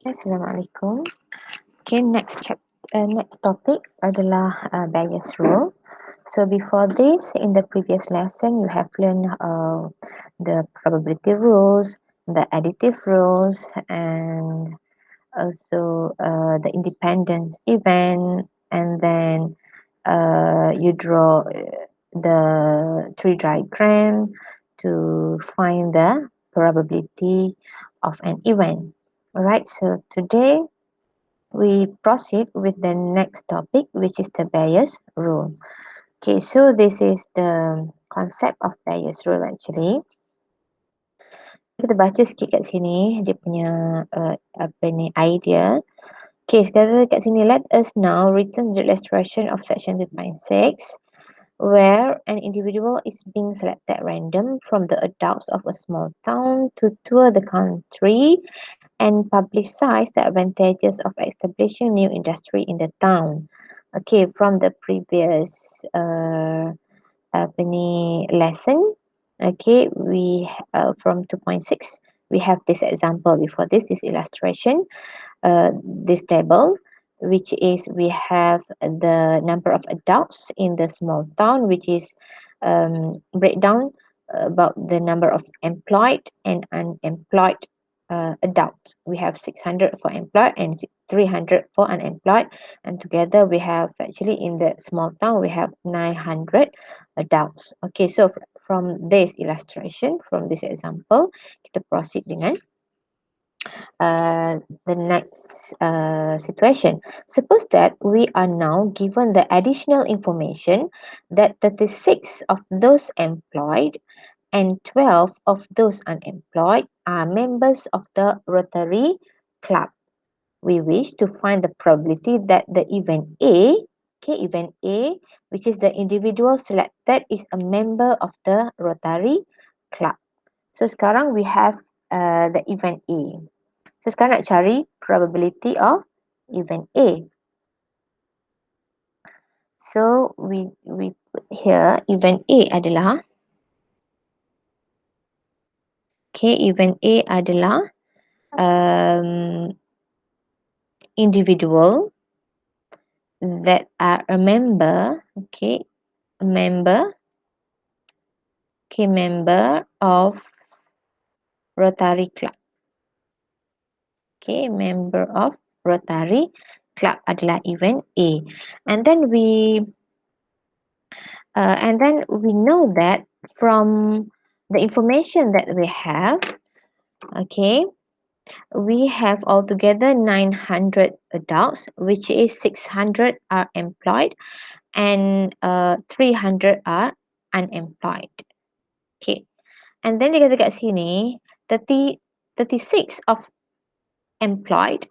Assalamualaikum. Okay, next topic adalah Bayes rule. So before this, in the previous lesson, you have learned the probability rules, the additive rules, and also the independence event, and then you draw the tree diagram to find the probability of an event. Alright, so today we proceed with the next topic, which is the Bayes rule. Okay, so this is the concept of Bayes rule actually. Kita baca sikit kat sini dia punya apa ni idea. Okay, sekarang kat sini, let us now return the illustration of section 2.6 where an individual is being selected at random from the adults of a small town to tour the country and publicize the advantages of establishing new industry in the town. Okay, from the previous apa ni lesson, okay, we from 2.6 we have this example before this illustration, this table, which is we have the number of adults in the small town, which is breakdown about the number of employed and unemployed adults. We have 600 for employed and 300 for unemployed, and together we have actually in the small town we have 900 adults. Okay, so from this illustration, from this example, kita proceed dengan the next situation. Suppose that we are now given the additional information that 36 of those employed and 12 of those unemployed are members of the Rotary Club. We wish to find the probability that the event A, okay, event A, which is the individual selected, is a member of the Rotary Club. So sekarang we have the event A. So sekarang nak cari probability of event A. So we put here event A adalah, okay, event A adalah individual that are a member, okay, member of Rotary Club. Okay, member of Rotary Club adalah event A. And then we know that from the information that we have, okay, we have altogether 900 adults, which is 600 are employed and 300 are unemployed. Okay, and then dia kata kat sini 36 of employed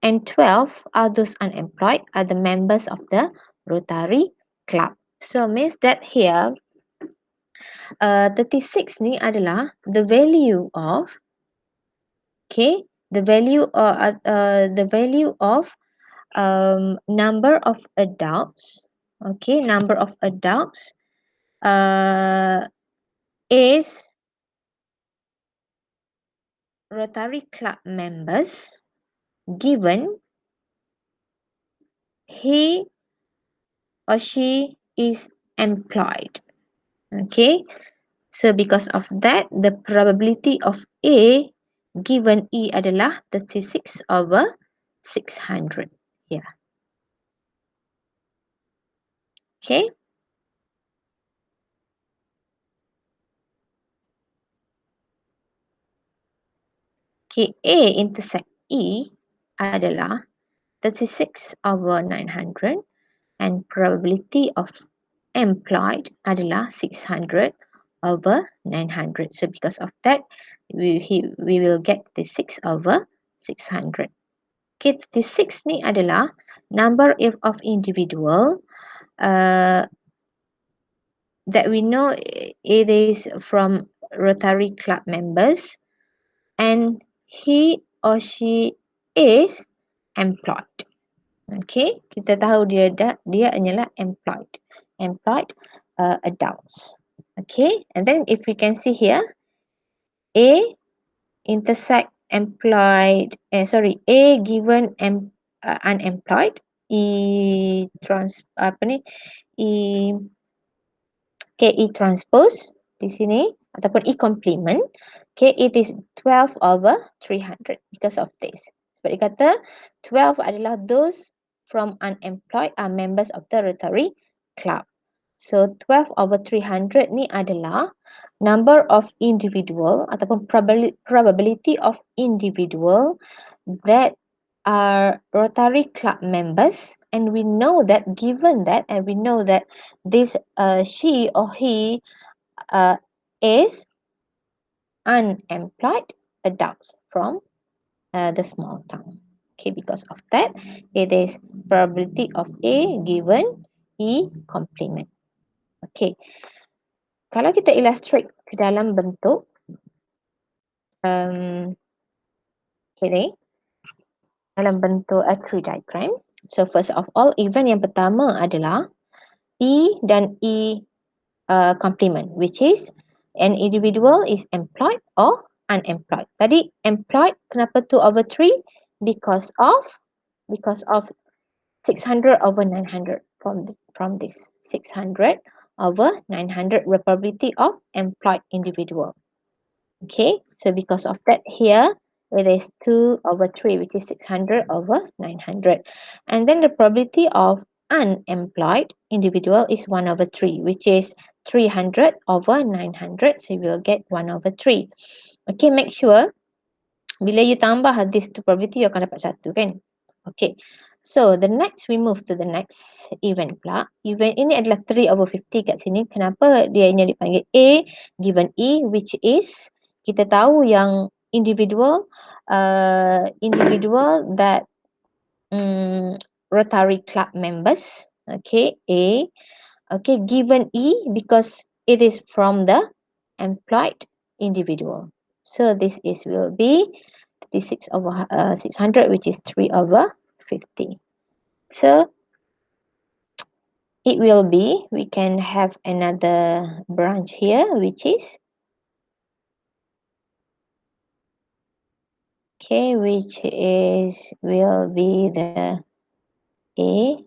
and 12 are those unemployed are the members of the Rotary Club. So means that here 36 ni adalah the value of, okay, the value of number of adults, okay, number of adults is Rotary Club members given he or she is employed. Okay, so because of that, the probability of A given E adalah 36 over 600 here. Okay. Okay, A intersect E adalah 36 over 900 and probability of employed adalah 600 over 900. So because of that, we will get the 6 over 600. Okay, 36 ni adalah number of individual that we know it is from Rotary Club members and he or she is employed. Okay, kita tahu dia hanyalah employed adults. Okay, and then if we can see here, A intersect A given unemployed, E trans apa ni, E okay, E transpose di sini ataupun E complement. Okay, it is 12/300 because of this. Sebab dia kata 12 adalah those from unemployed are members of the Rotary Club. So 12/300 ni adalah number of individual ataupun probability of individual that are Rotary Club members, and we know that this she or he is unemployed adults from the small town. Okay, because of that, it is probability of A given E complement. Okay, kalau kita illustrate ke dalam bentuk ini, dalam bentuk a tree diagram. So first of all, event yang pertama adalah E dan E complement, which is an individual is employed or unemployed. Tadi employed, kenapa 2/3? Because of 600/900 from this 600/900 probability of employed individual. Okay, so because of that here it is 2/3, which is 600/900, and then the probability of unemployed individual is 1/3, which is 300/900, so you will get 1/3. Okay, make sure bila you tambah this two probability, you akan dapat 1 kan. Okay, so the next we move to the next event pula. Event ini adalah 3/50 kat sini. Kenapa dia ini dipanggil A given E, which is kita tahu yang individual that Rotary Club members, okay, A, okay, given E because it is from the employed individual. So this will be 6/600, which is 3/50. So it will be, we can have another branch here, which is okay, will be the A.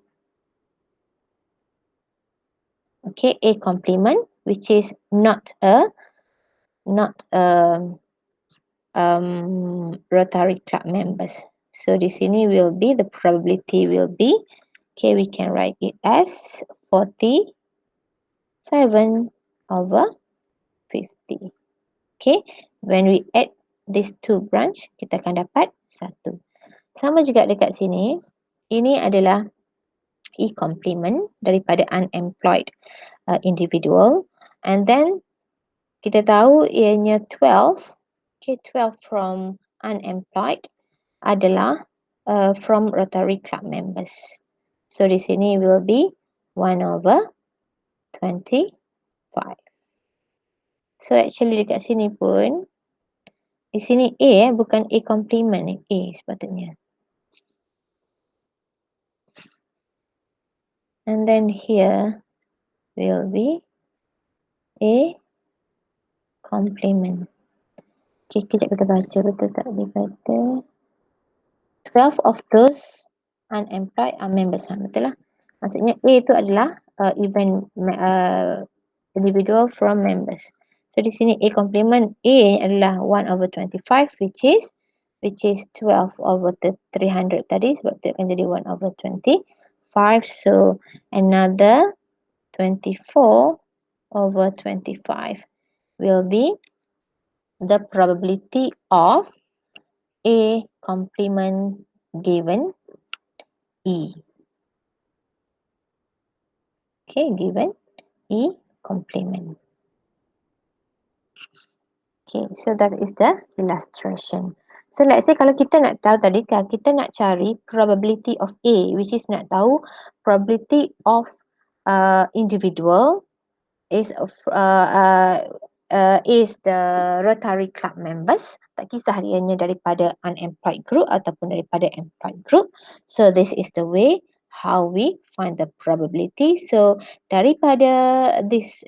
Okay, A complement, which is not a Rotary Club members. So di sini will be, the probability will be, okay, we can write it as 47/50. Okay, when we add these two branch, kita akan dapat 1. Sama juga dekat sini, ini adalah E complement daripada unemployed individual, and then kita tahu ianya 12. Okay, 12 from unemployed adalah from Rotary Club members. So di sini will be 1/25. So actually dekat sini pun, di sini A bukan A complement, A sepatutnya. And then here will be A complement. Okay, kejap kita baca betul tak dia kata 12 of those unemployed are members. Betul lah. Maksudnya A itu adalah individual from members. So di sini A complement A adalah 1/25, which is 12/300 tadi, sebab tu akan jadi 1/25. So another 24/25 will be the probability of A complement given E. Okay, given E complement. Okay, so that is the illustration. So let's say kalau kita nak tahu tadi kan, kita nak cari probability of A, which is nak tahu probability of individual is the Rotary Club members. Tak kisah dianya daripada unemployed group ataupun daripada employed group. So this is the way how we find the probability. So daripada this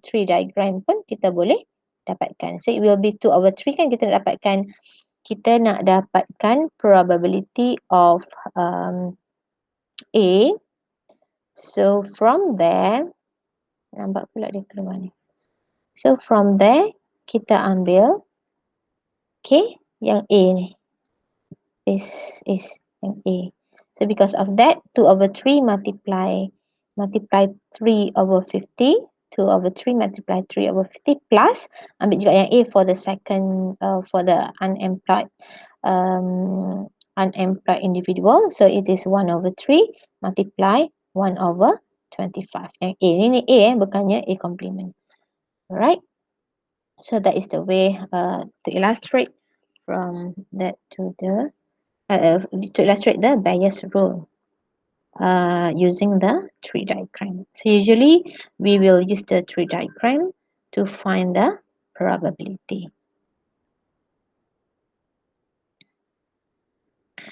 tree diagram pun kita boleh dapatkan. So it will be 2/3 kan, kita dapatkan kita nak dapatkan probability of A. So from there, nampak pula dia keluar ni. So from there, kita ambil yang A ni. This is yang A. So because of that, 2/3 multiply 3/50. 2/3 multiply 3/50 plus ambil juga yang A for the second for the unemployed individual. So it is 1/3 multiply 1/25. Yang A ni A bukannya A complement. Alright. So that is the way to illustrate from that to illustrate the Bayes rule using the tree diagram. So usually we will use the tree diagram to find the probability.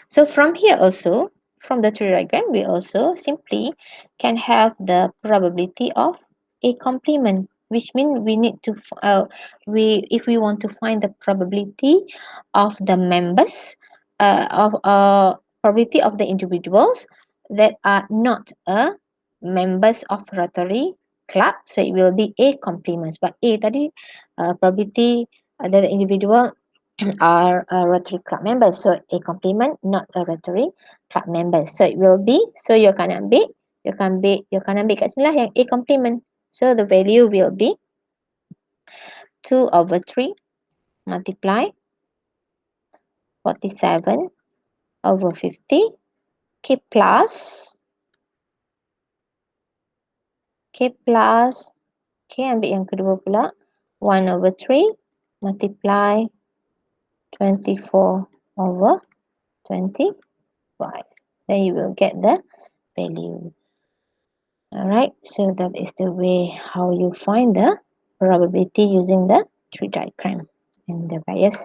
So from here also, from the tree diagram, we also simply can have the probability of a complement, which means we need to if we want to find the probability of the members of probability of the individuals that are not members of Rotary Club, so it will be A complements. But A tadi probability that the individual are Rotary Club members. So a complement, not a Rotary Club member. So it will be, so you akan ambil kat sini lah yang A complement. So the value will be 2/3 multiply 47/50 plus ambil yang kedua pula 1/3 multiply 24/25. Then you will get the value. Alright, so that is the way how you find the probability using the tree diagram and the Bayes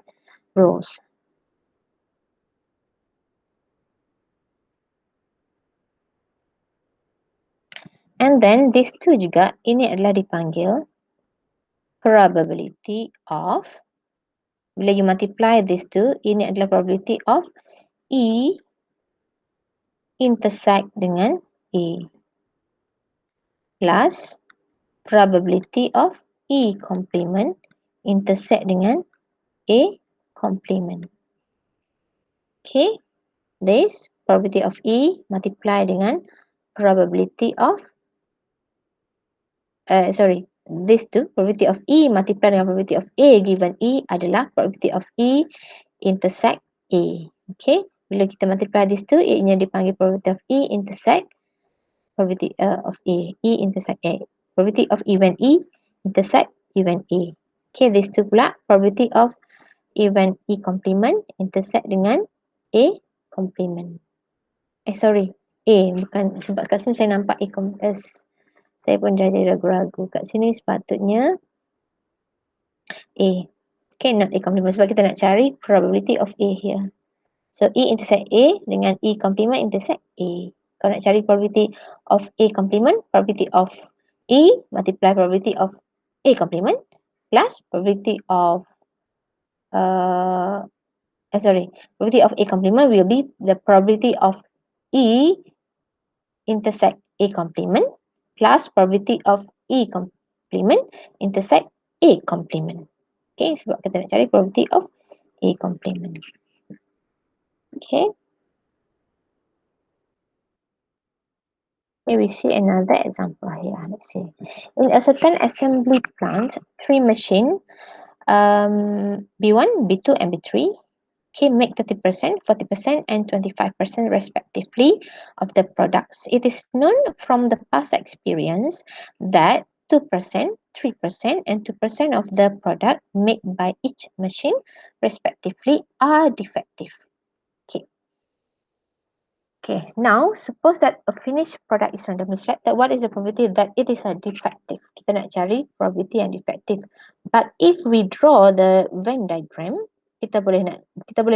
rules. And then these two juga, ini adalah dipanggil probability of, bila you multiply these two, ini adalah probability of E intersect dengan A plus probability of E complement intersect dengan A complement. Okay, this probability of E multiply dengan probability of these two, probability of E multiply dengan probability of A given E adalah probability of E intersect A. Okay, bila kita multiply these two, ianya dipanggil probability of E intersect probability of A. E intersect A. Probability of event E intersect event A. Okay, these two pula probability of event E complement intersect dengan A complement. A, bukan, sebab kat sini saya nampak saya pun jadi ragu-ragu. Kat sini sepatutnya A. Okay, not A complement sebab kita nak cari probability of A here. So E intersect A dengan E complement intersect A. Kalau nak cari probability of A complement, probability of E multiply probability of A complement plus probability of probability of A complement will be the probability of E intersect A complement plus probability of E complement intersect A complement. Okay, sebab kita nak cari probability of A complement. Okay. Here we see another example here. Let's see. In a certain assembly plant, 3 machines, B1, B2, and B3, make 30%, 40%, and 25% respectively of the products. It is known from the past experience that 2%, 3%, and 2% of the product made by each machine respectively are defective. Okay, now suppose that a finished product is randomly selected. What is the probability that it is a defective? Kita nak cari probability yang defective. But if we draw the Venn diagram, kita boleh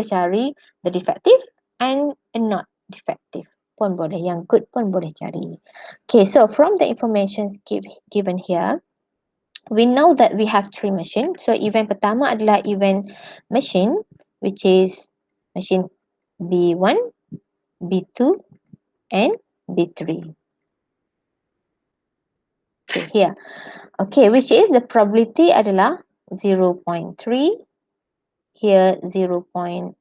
cari the defective and not defective pun boleh, yang good pun boleh cari. Okay, so from the information given here, we know that we have 3 machines. So event pertama adalah event machine which is machine B1, B2 and B3. Okay, here. Okay, which is the probability adalah 0.3, here 0.45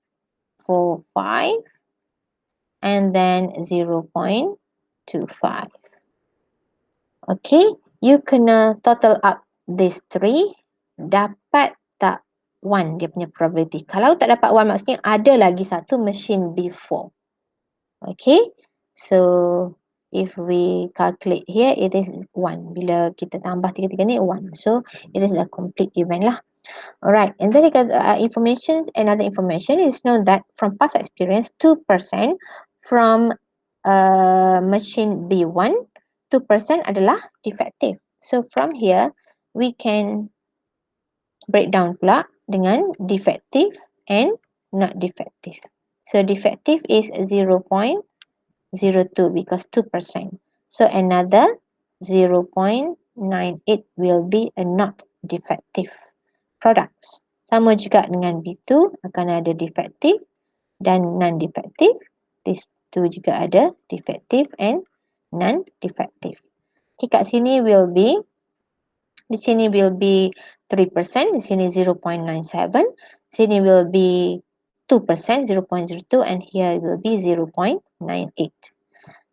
and then 0.25. Okay, you kena total up these three, dapat tak 1 dia punya probability. Kalau tak dapat 1 maksudnya ada lagi satu machine B4. Okay, so if we calculate here, it is 1. Bila kita tambah tiga-tiga ni 1. So it is a complete event lah. Alright, and then another information is known that from past experience, 2% from machine B1, 2% adalah defective. So from here, we can break down pula dengan defective and not defective. So defective is 0.02 because 2%. So another 0.98 will be a not defective products. Sama juga dengan B2 akan ada defective dan non-defective. These two juga ada defective and non-defective. Okay, kat sini will be, di sini will be 3%, di sini 0.97, sini will be 2%, 0.02 and here will be 0.98.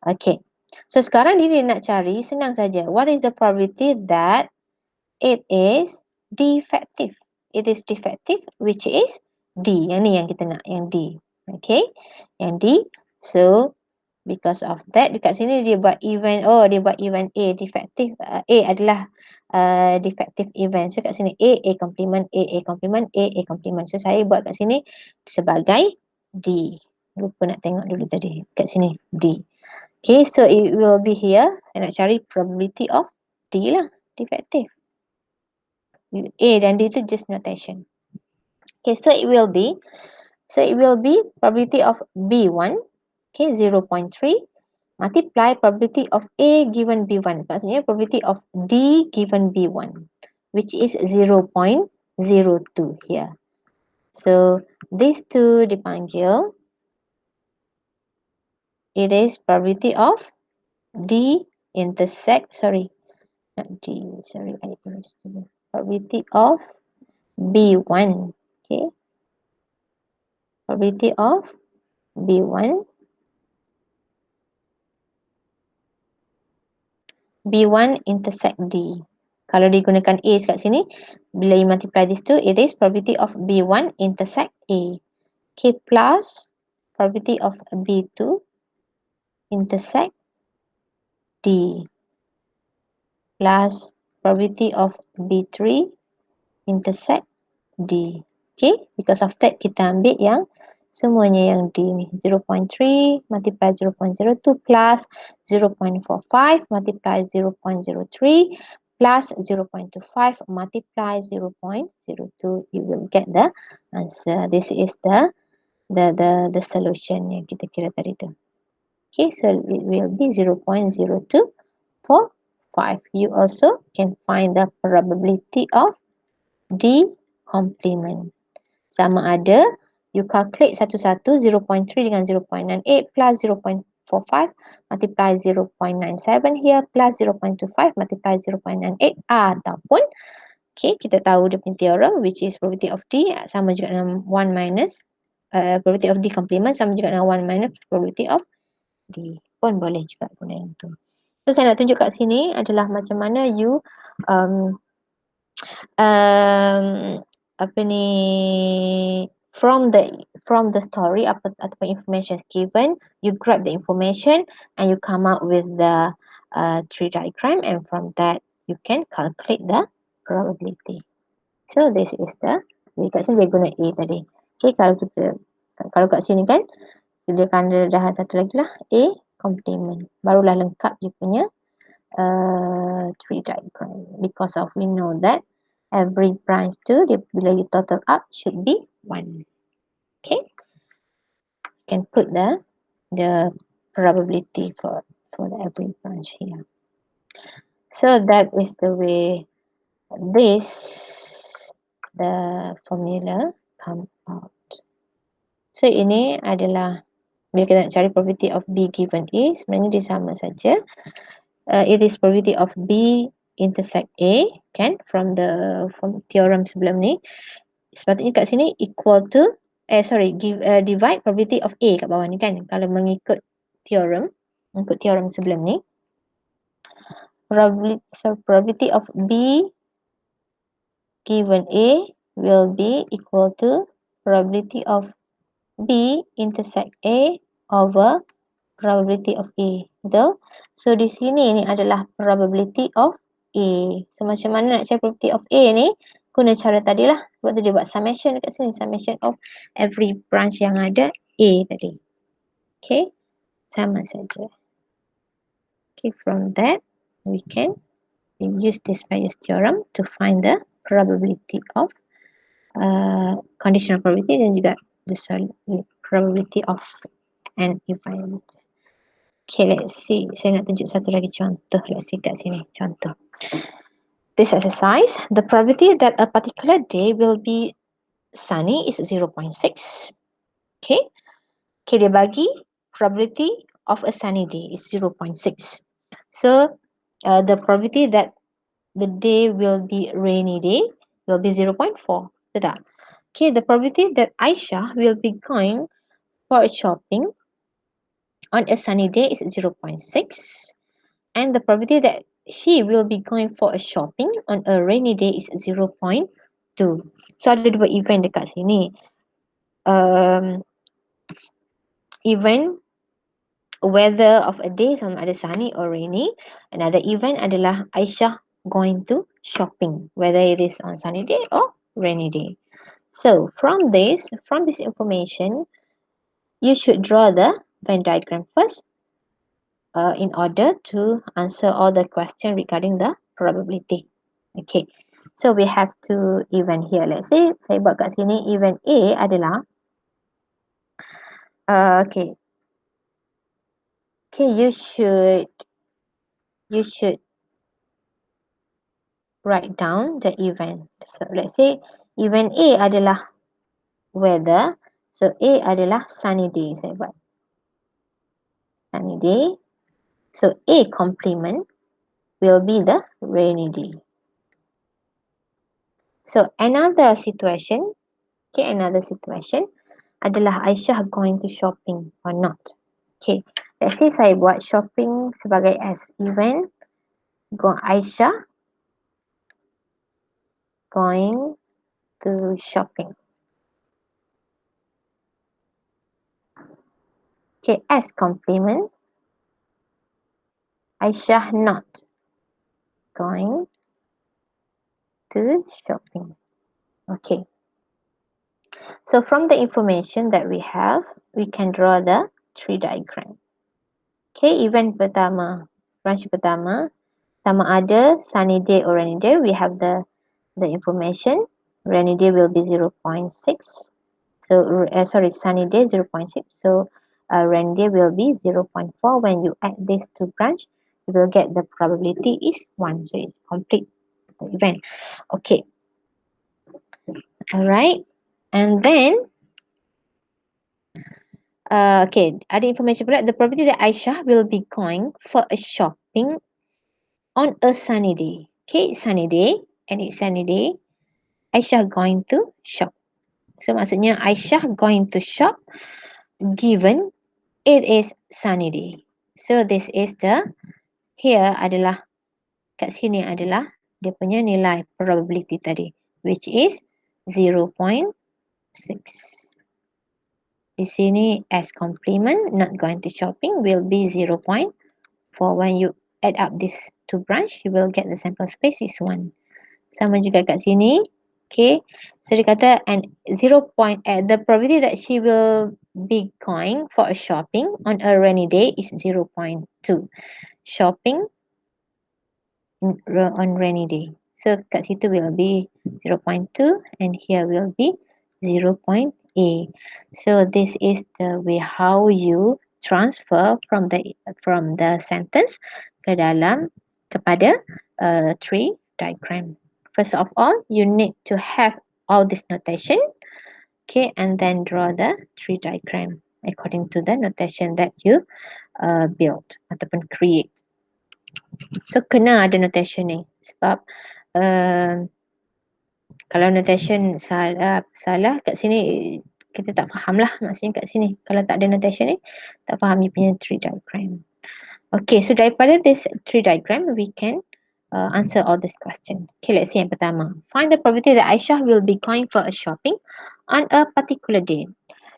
Okay, so sekarang dia nak cari, senang saja. What is the probability that it is defective? It is defective, which is D. Yang ni yang kita nak, yang D. Okay, yang D. So, because of that, dekat sini dia buat event, dia buat event A, defective. A adalah defective event. So, kat sini A complement, A complement, A complement. So, saya buat kat sini sebagai D. Lupa nak tengok dulu tadi. Kat sini, D. Okay, so it will be here. Saya nak cari probability of D lah, defective. A dan D itu just notation. Okay, so it will be probability of B1, okay, 0.3 multiply probability of A given B1. Maksudnya probability of D given B1, which is 0.02 here. So these two dipanggil, it is probability of D intersect, not D, probability of B1, okay, probability of B1 intersect D. Kalau digunakan A kat sini, bila you multiply these two, it is probability of B1 intersect A. Okay, plus probability of B2 intersect D. Plus probability of B3 intersect D. Okay, because of that kita ambil yang semuanya yang D ni. 0.3 multiply 0.02 plus 0.45 multiply 0.03 plus 0.25 multiply 0.02. You will get the answer. This is the solution yang kita kira tadi tu. Okay, so it will be 0.0245. You also can find the probability of D complement. Sama ada you calculate satu-satu 0.3 dengan 0.98 plus 0.45 multiply 0.97 here plus 0.25 multiply 0.98 ataupun okay, kita tahu dia punya theorem which is probability of D sama juga dengan 1 minus probability of D complement sama juga dengan 1 minus probability of D. Pun boleh juga guna yang tu. So saya nak tunjuk kat sini adalah macam mana you apa ni, from the story ataupun information given, you grab the information and you come up with the tree diagram, and from that you can calculate the probability. So this is kat sini dia guna A tadi. Okay, kalau kat sini kan sediakan dah satu lagi lah, A complement, barulah lengkap you punya tree diagram, because of we know that every branch tu dia bila you total up should be 1. Okay, you can put the probability for every branch here. So that is the way the formula come out. So ini adalah bila kita nak cari probability of B given A, sebenarnya dia sama saja. It is probability of B intersect A, kan, from theorem sebelum ni. Sepatutnya kat sini equal to divide probability of A kat bawah ni, kan, kalau mengikut theorem sebelum ni. Probability of B given A will be equal to probability of B intersect A over probability of A. Betul? So di sini ni adalah probability of A. So macam mana nak cari probability of A ni? Guna cara tadi lah. Sebab tu dia buat summation dekat sini. Summation of every branch yang ada A tadi. Okay. Sama saja. Okay. From that, we can use this Bayes theorem to find the probability of conditional probability dan juga the probability of an event. Okay, let's see. Saya nak tunjuk satu lagi contoh. Let's see kat sini. Contoh. This exercise, the probability that a particular day will be sunny is 0.6. Okay. Okay, dia bagi probability of a sunny day is 0.6. So, the probability that the day will be rainy day will be 0.4. Betul tak? Okay, the probability that Aisyah will be going for a shopping on a sunny day is 0.6. And the probability that she will be going for a shopping on a rainy day is 0.2. So ada dua event dekat sini. Event weather of a day sama ada sunny or rainy. Another event adalah Aisyah going to shopping, whether it is on sunny day or rainy day. So from this information, you should draw the Venn diagram first in order to answer all the question regarding the probability. Okay, so we have two event here. Let's say saya buat kat sini event A adalah okay, you should write down the event. So let's say event A adalah weather. So A adalah sunny day. Saya buat sunny day. So A complement will be the rainy day. So another situation adalah Aisyah going to shopping or not. Okay, let's say saya buat shopping sebagai as event. Aisyah going to shopping. Okay, as complement, Aisyah not going to shopping. Okay. So from the information that we have, we can draw the tree diagram. Okay, event pertama, branch pertama, sama ada sunny day or rainy day. We have the information. Rainy day will be 0.6. So sunny day 0.6. So rainy day will be 0.4. When you add these two branch, you will get the probability is 1. So it's complete the event. Okay. Alright. And then okay, ada information pula. The probability that Aisyah will be going for a shopping on a sunny day. Okay, sunny day and it's sunny day. Aisyah going to shop. So maksudnya Aisyah going to shop given it is sunny day. So this is here adalah, kat sini adalah dia punya nilai probability tadi, which is 0.6. Di sini as complement, not going to shopping will be 0.4. When you add up these two branch, you will get the sample space is 1. Sama juga kat sini. Okay. So dia kata and the probability that she will be going for a shopping on a rainy day is 0.2. Shopping on rainy day. So kat situ will be 0.2 and here will be 0.8. So this is the way how you transfer from the sentence kepada tree diagram. First of all, you need to have all this notation. Okay, and then draw the tree diagram according to the notation that you build ataupun create. So kena ada notation ni sebab kalau notation salah kat sini kita tak faham lah maksudnya kat sini. Kalau tak ada notation ni tak faham you punya tree diagram. Okay, so daripada this tree diagram we can answer all this question. Okay, let's see yang pertama. Find the probability that Aisyah will be going for a shopping on a particular day.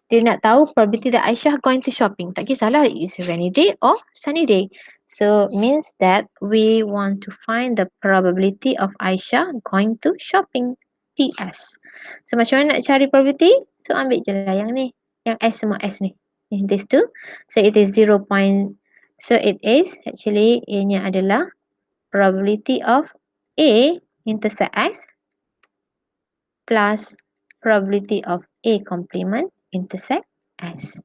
Dia nak tahu probability that Aisyah going to shopping. Tak kisahlah it's a rainy day or sunny day. So means that we want to find the probability of Aisyah going to shopping. PS. So macam mana nak cari probability? So ambil je lah yang ni. Yang S semua S ni. These two. So it is 0. So it is actually ianya adalah probability of A intersect X plus probability of A complement intersect S.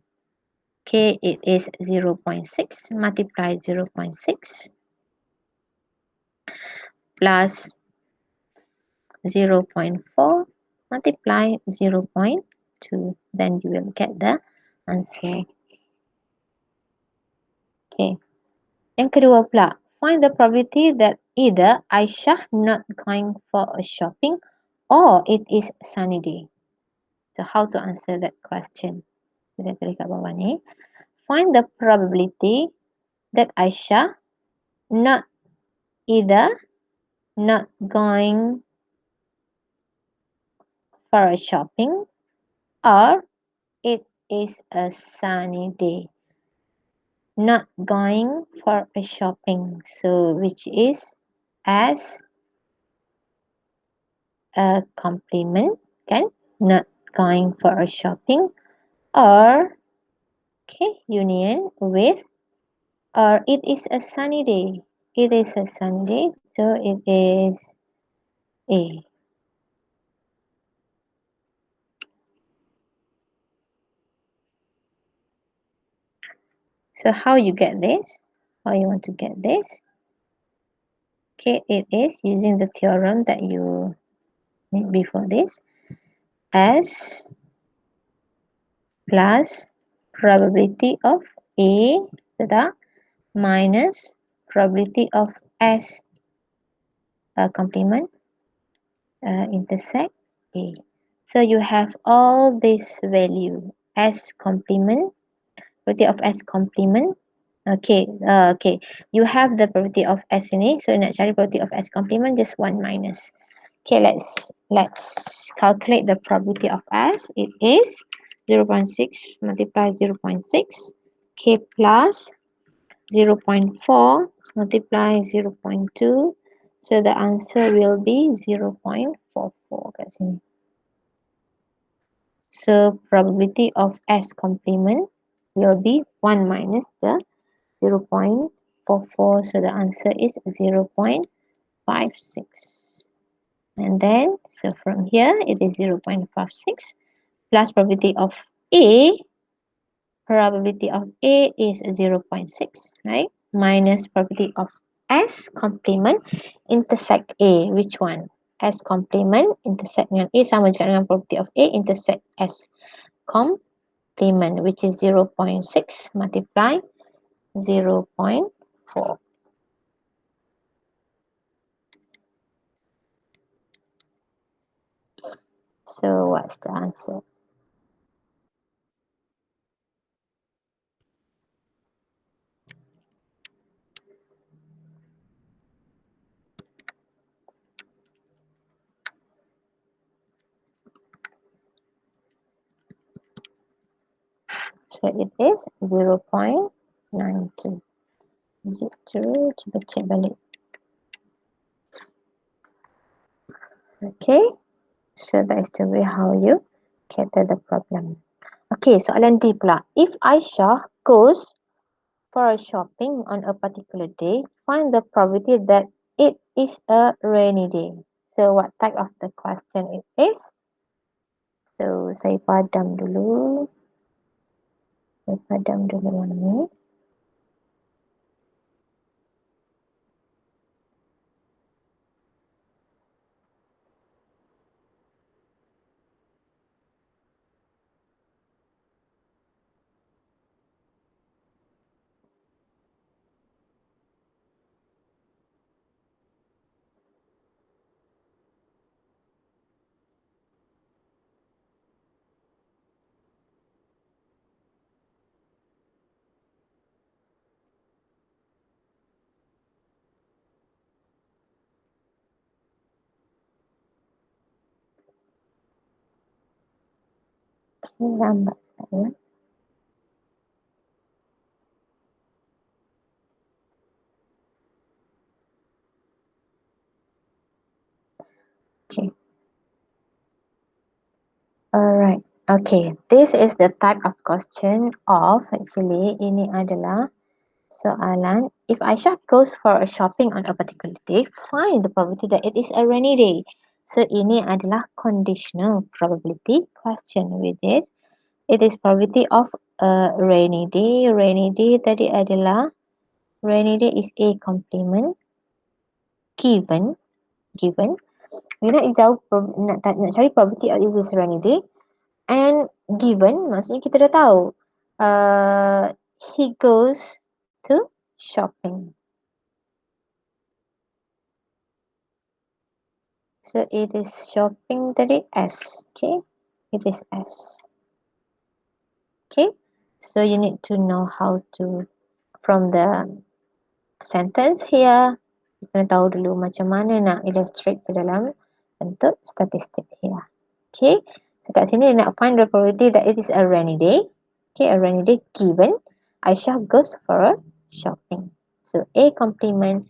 Okay, it is 0.6 multiply 0.6 plus 0.4 multiply 0.2. Then you will get the answer. Okay. Yang kedua pula, find the probability that either Aisyah not going for a shopping or it is sunny day. So how to answer that question? Kita tulis kat bawah ni. Find the probability that Aisyah not either not going for a shopping or it is a sunny day. Not going for a shopping. So which is as a complement, kan? Not going for a shopping or okay, union with or it is a sunny day. It is a sunny day, so it is A. So how you get this? How you want to get this? Okay, it is using the theorem that you made before this. S plus probability of A minus probability of S complement intersect A. So you have all this value S complement, probability of S complement. Okay, okay. You have the probability of S ini. So nak cari probability of S complement, just 1 minus. Okay, let's calculate the probability of S. It is 0.6 multiply 0.6. Okay, plus 0.4 multiply 0.2. So the answer will be 0.44 kat sini. So probability of S complement will be 1 minus the 0.44. So the answer is 0.56. And then, so from here, it is 0.56 plus probability of A. Probability of A is 0.6, right? Minus probability of S complement intersect A. Which one? S complement intersect dengan A sama juga dengan probability of A intersect S complement, which is 0.6 multiply 0.4. So what's the answer? So it is 0.92. Is it true? Cuba check balik. Okay. So that is the way how you cater the problem. Okay, soalan D pula. If Aisyah goes for a shopping on a particular day, find the probability that it is a rainy day. So what type of the question it is? So saya padam dulu. Saya padam dulu yang ni. lambat ya. Okay. Alright. Okay. This is the type of question of actually ini adalah soalan. If Aisha goes for a shopping on a particular day, find the probability that it is a rainy day. So ini adalah conditional probability question with this. It is probability of a rainy day. Rainy day tadi adalah rainy day is a complement given. You nak tahu nak cari probability of this rainy day and given maksudnya kita dah tahu he goes to shopping. So it is shopping tadi S. Okay. It is S. Okay. So you need to know how to from the sentence here. You kena tahu dulu macam mana nak illustrate ke dalam bentuk statistik here. Okay. So kat sini dia nak find the probability that it is a rainy day. Okay. A rainy day given Aisyah goes for a shopping. So A complement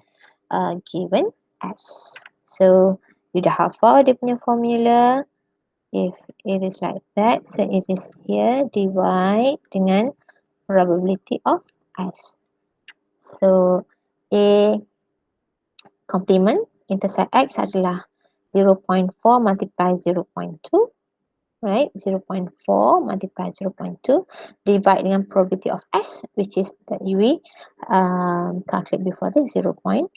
given S. So you dah hafal dia punya formula. If it is like that, so it is here divide dengan probability of S. So A complement intersect X adalah 0.4 multiply 0.2, right? 0.4 multiply 0.2 divide dengan probability of S, which is that we calculate before this 0.44.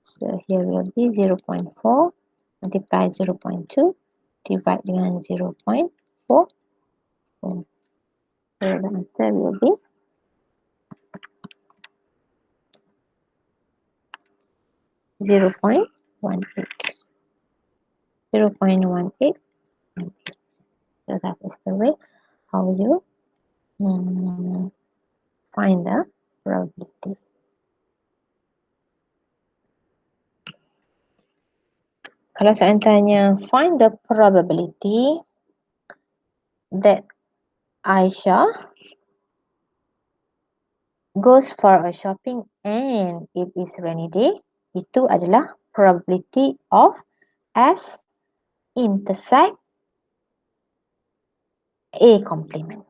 So here will be 0.4 multiply 0.2 divide dengan 0.4. So the answer will be 0.18. 0.18. So that is the way how you find the probability. Kalau saya tanya find the probability that Aisha goes for a shopping and it is rainy day, itu adalah probability of S intersect A complement.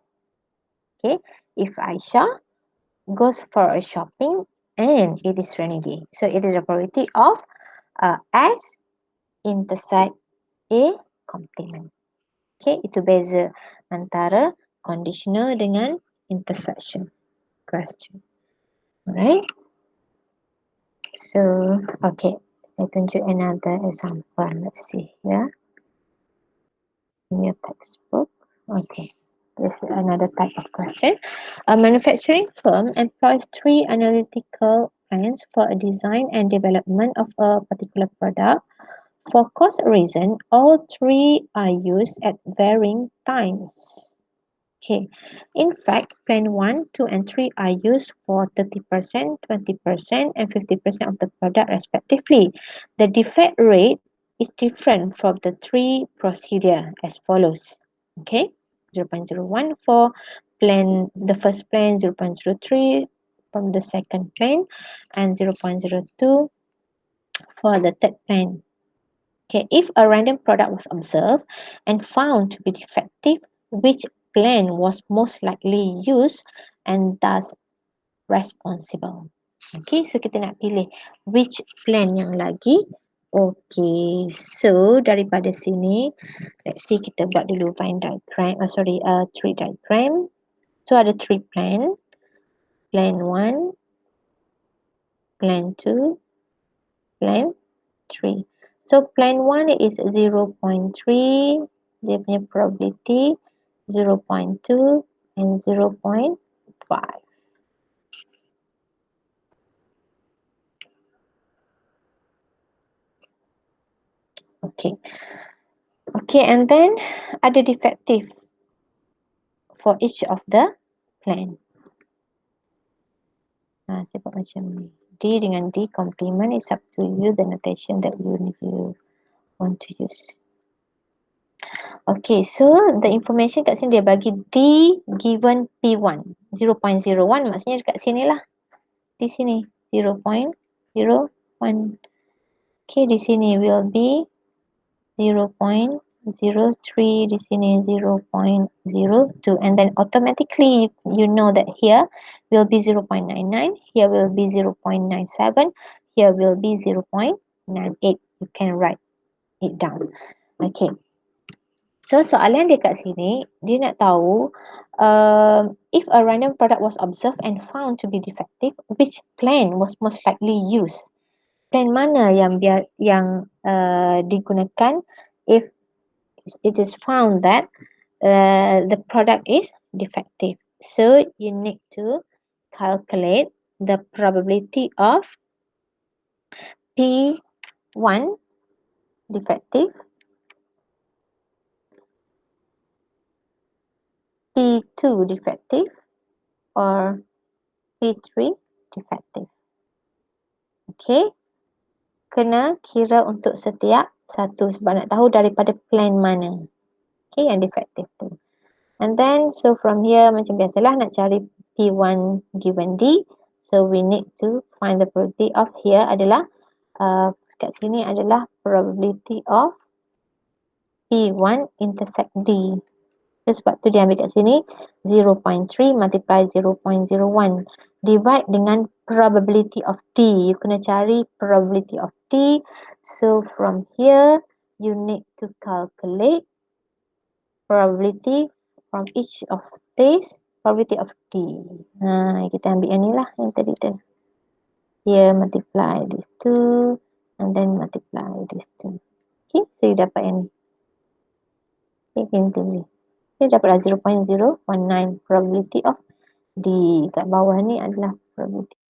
Okay, if Aisha goes for a shopping and it is rainy day, so it is a probability of S intersect A complement. Okay, itu beza antara conditional dengan intersection question. Alright. So, okay. I tunjuk another example. Let's see here. In your textbook. Okay. This is another type of question. A manufacturing firm employs 3 analytical plans for a design and development of a particular product. For cost reason, all 3 are used at varying times. Okay. In fact, plan 1, 2, and 3 are used for 30%, 20%, and 50% of the product respectively. The defect rate is different from the 3 procedure as follows. Okay. 0.01 for the first plan, 0.03 from the second plan, and 0.02 for the third plan. Okay, if a random product was observed and found to be defective, which plan was most likely used and thus responsible? Okay, so kita nak pilih which plan yang lagi. Okay, so daripada sini, let's see kita buat dulu Venn diagram. Tree diagram. So ada 3 plan. Plan 1, plan 2, plan 3. So plan 1 is 0.3, dia punya probability 0.2 and 0.5. Okay. Okay, and then ada defective for each of the plan. Saya buat macam ni. D dengan D complement is up to you the notation that you want to use. Okay, so the information kat sini dia bagi D given P1 0.01, maksudnya dekat sini lah, di sini 0.01. Okay, di sini will be 0.03, di sini 0.02, and then automatically you know that here will be 0.99, here will be 0.97, here will be 0.98. You can write it down. Okay, so soalan dia kat sini, dia nak tahu if a random product was observed and found to be defective, which plan was most likely used? Plan mana yang digunakan if it is found that the product is defective? So you need to calculate the probability of P1 defective, P2 defective, or P3 defective. Okay, kena kira untuk setiap satu sebab nak tahu daripada plan mana, okay, yang defective tu. And then so from here macam biasalah nak cari P1 given D, so we need to find the probability of here adalah kat sini adalah probability of P1 intersect D. So sebab tu dia ambil kat sini 0.3 multiply 0.01 divide dengan probability of D. You kena cari probability of D. So from here you need to calculate probability from each of these, probability of D. Kita ambil yang ni lah yang tadi tu. Here multiply these two and then multiply these two. Okay, so you dapat yang ni. Okay, kita ni. Okay, dapatlah 0.019 probability of D. Kat bawah ni adalah probability